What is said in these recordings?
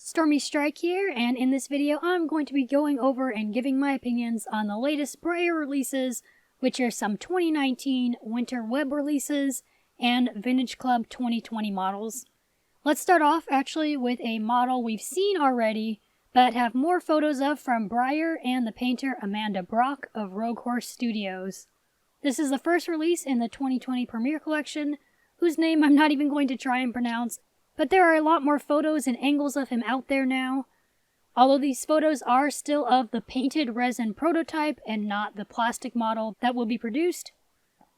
Stormy Strike here, and in this video I'm going to be going over and giving my opinions on the latest Breyer releases, which are some 2019 Winter Web releases and Vintage Club 2020 models. Let's start off actually with a model we've seen already, but have more photos of from Breyer and the painter Amanda Brock of Rogue Horse Studios. This is the first release in the 2020 Premiere Collection, whose name I'm not even going to try and pronounce, but there are a lot more photos and angles of him out there now. Although these photos are still of the painted resin prototype and not the plastic model that will be produced.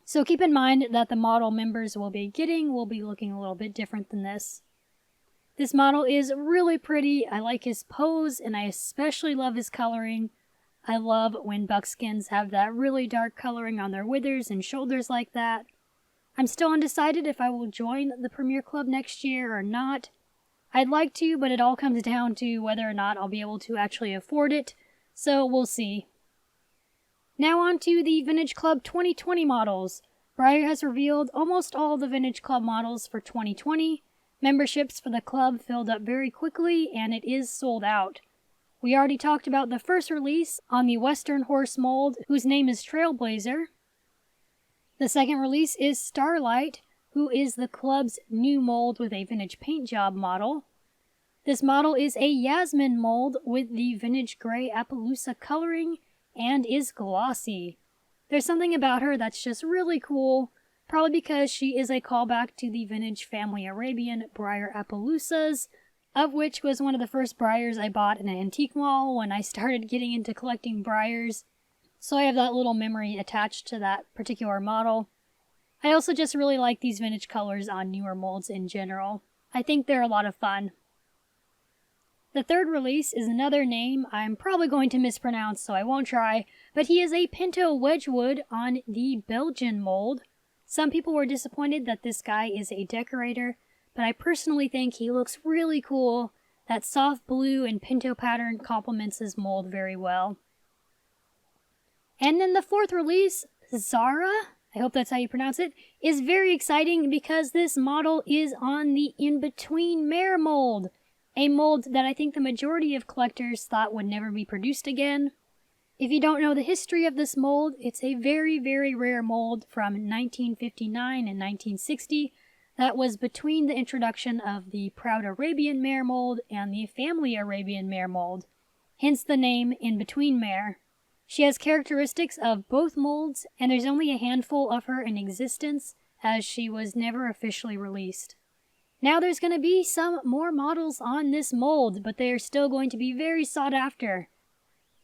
So keep in mind that the model members will be looking a little bit different than this. This model is really pretty. I like his pose and I especially love his coloring. I love when buckskins have that really dark coloring on their withers and shoulders like that. I'm still undecided if I will join the Premiere Club next year or not. I'd like to, but it all comes down to whether or not I'll be able to actually afford it, so we'll see. Now on to the Vintage Club 2020 models. Breyer has revealed almost all the Vintage Club models for 2020. Memberships for the club filled up very quickly, and it is sold out. We already talked about the first release on the Western Horse mold, whose name is Trailblazer. The second release is Starlight, who is the club's new mold with a vintage paint job model. This model is a Yasmin mold with the vintage gray Appaloosa coloring and is glossy. There's something about her that's just really cool, probably because she is a callback to the vintage family Arabian Breyer Appaloosas, of which was one of the first Breyers I bought in an antique mall when I started getting into collecting Breyers. So I have that little memory attached to that particular model. I also just really like these vintage colors on newer molds in general. I think they're a lot of fun. The third release is another name I'm probably going to mispronounce, so I won't try, but he is a Pinto Wedgwood on the Belgian mold. Some people were disappointed that this guy is a decorator, but I personally think he looks really cool. That soft blue and Pinto pattern complements his mold very well. And then the fourth release, Zara, I hope that's how you pronounce it, is very exciting because this model is on the in-between-mare mold, a mold that I think the majority of collectors thought would never be produced again. If you don't know the history of this mold, it's a very, very rare mold from 1959 and 1960 that was between the introduction of the Proud Arabian Mare mold and the Family Arabian Mare mold, hence the name in-between-mare. She has characteristics of both molds, and there's only a handful of her in existence, as she was never officially released. Now there's going to be some more models on this mold, but they are still going to be very sought after.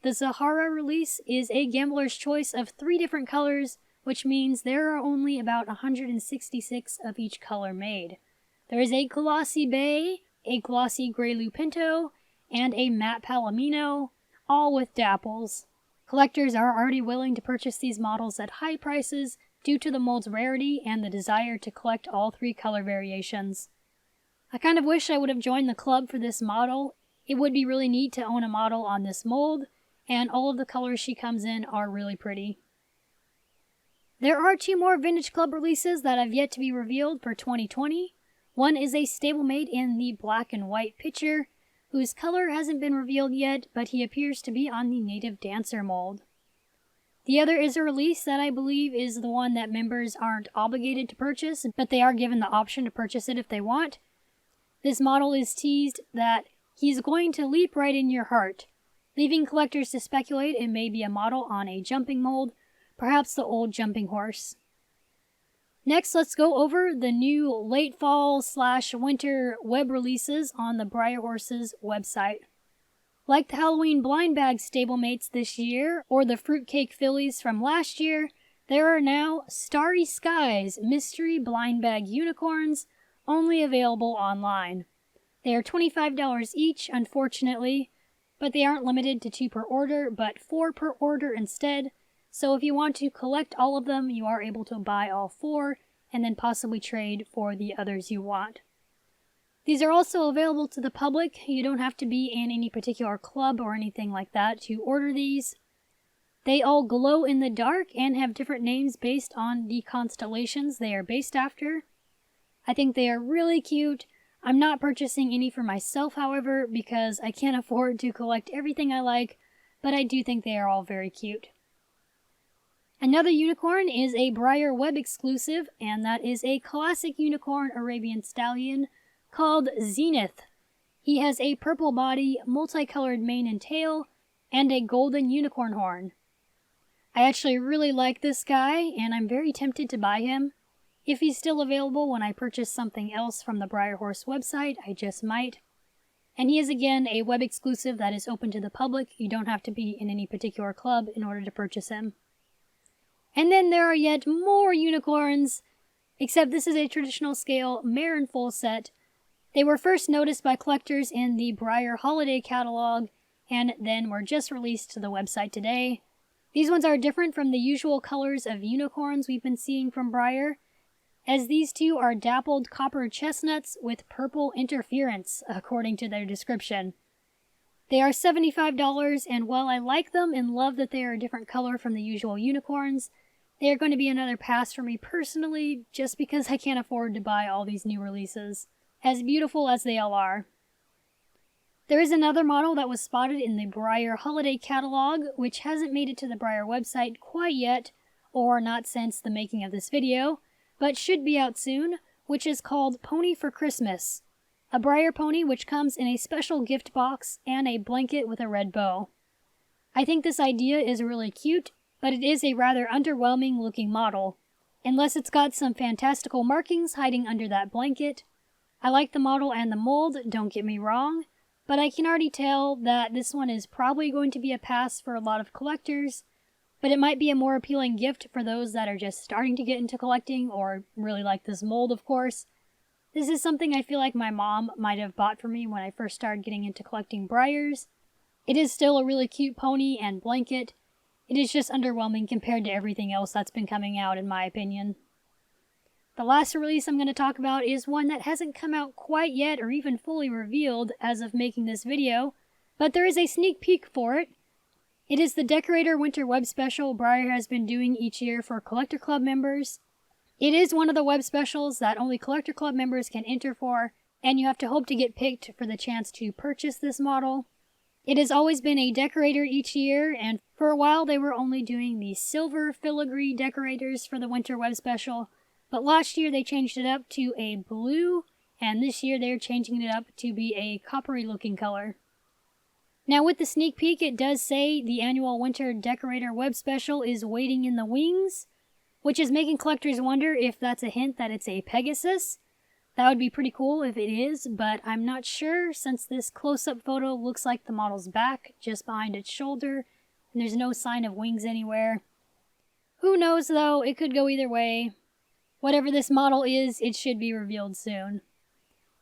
The Zahara release is a gambler's choice of 3 different colors, which means there are only about 166 of each color made. There is a glossy bay, a glossy gray Lupinto, and a matte Palomino, all with dapples. Collectors are already willing to purchase these models at high prices due to the mold's rarity and the desire to collect all 3 color variations. I kind of wish I would have joined the club for this model. It would be really neat to own a model on this mold, and all of the colors she comes in are really pretty. There are 2 more Vintage Club releases that have yet to be revealed for 2020. One is a stablemate in the black and white picture, whose color hasn't been revealed yet, but he appears to be on the Native Dancer mold. The other is a release that I believe is the one that members aren't obligated to purchase, but they are given the option to purchase it if they want. This model is teased that he's going to leap right in your heart, leaving collectors to speculate it may be a model on a jumping mold, perhaps the old jumping horse. Next, let's go over the new late fall/winter web releases on the Breyer Horses website. Like the Halloween blind bag stablemates this year, or the fruitcake fillies from last year, there are now Starry Skies mystery blind bag unicorns, only available online. They are $25 each, unfortunately, but they aren't limited to 2 per order, but 4 per order instead. So if you want to collect all of them, you are able to buy all 4 and then possibly trade for the others you want. These are also available to the public. You don't have to be in any particular club or anything like that to order these. They all glow in the dark and have different names based on the constellations they are based after. I think they are really cute. I'm not purchasing any for myself, however, because I can't afford to collect everything I like, but I do think they are all very cute. Another unicorn is a Breyer web exclusive, and that is a classic unicorn Arabian stallion called Zenith. He has a purple body, multicolored mane and tail, and a golden unicorn horn. I actually really like this guy, and I'm very tempted to buy him. If he's still available when I purchase something else from the Breyer Horse website, I just might. And he is again a web exclusive that is open to the public. You don't have to be in any particular club in order to purchase him. And then there are yet more unicorns, except this is a traditional scale mare and foal set. They were first noticed by collectors in the Breyer holiday catalog, and then were just released to the website today. These ones are different from the usual colors of unicorns we've been seeing from Breyer, as these two are dappled copper chestnuts with purple interference, according to their description. They are $75, and while I like them and love that they are a different color from the usual unicorns, they are going to be another pass for me personally, just because I can't afford to buy all these new releases, as beautiful as they all are. There is another model that was spotted in the Breyer holiday catalog, which hasn't made it to the Breyer website quite yet, or not since the making of this video, but should be out soon, which is called Pony for Christmas, a Breyer pony which comes in a special gift box and a blanket with a red bow. I think this idea is really cute, but it is a rather underwhelming looking model, unless it's got some fantastical markings hiding under that blanket. I like the model and the mold, don't get me wrong, but I can already tell that this one is probably going to be a pass for a lot of collectors, but it might be a more appealing gift for those that are just starting to get into collecting or really like this mold, of course. This is something I feel like my mom might have bought for me when I first started getting into collecting Breyers. It is still a really cute pony and blanket. It is just underwhelming compared to everything else that's been coming out, in my opinion. The last release I'm going to talk about is one that hasn't come out quite yet or even fully revealed as of making this video, but there is a sneak peek for it. It is the Decorator Winter Web Special Breyer has been doing each year for Collector Club members. It is one of the web specials that only Collector Club members can enter for, and you have to hope to get picked for the chance to purchase this model. It has always been a decorator each year, and for a while they were only doing the silver filigree decorators for the Winter Web Special, but last year they changed it up to a blue, and this year they're changing it up to be a coppery looking color. Now with the sneak peek, it does say the annual Winter Decorator Web Special is waiting in the wings, which is making collectors wonder if that's a hint that it's a Pegasus. That would be pretty cool if it is, but I'm not sure since this close-up photo looks like the model's back just behind its shoulder, and there's no sign of wings anywhere. Who knows though, it could go either way. Whatever this model is, it should be revealed soon.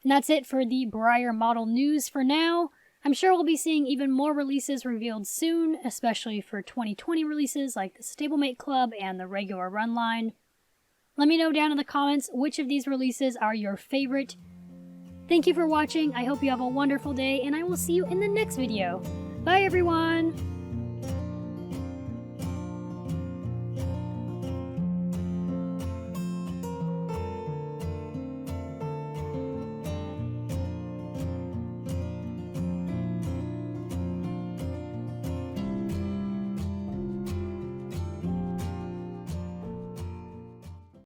And that's it for the Breyer model news for now. I'm sure we'll be seeing even more releases revealed soon, especially for 2020 releases like the Stablemate Club and the regular run line. Let me know down in the comments which of these releases are your favorite. Thank you for watching, I hope you have a wonderful day, and I will see you in the next video. Bye everyone!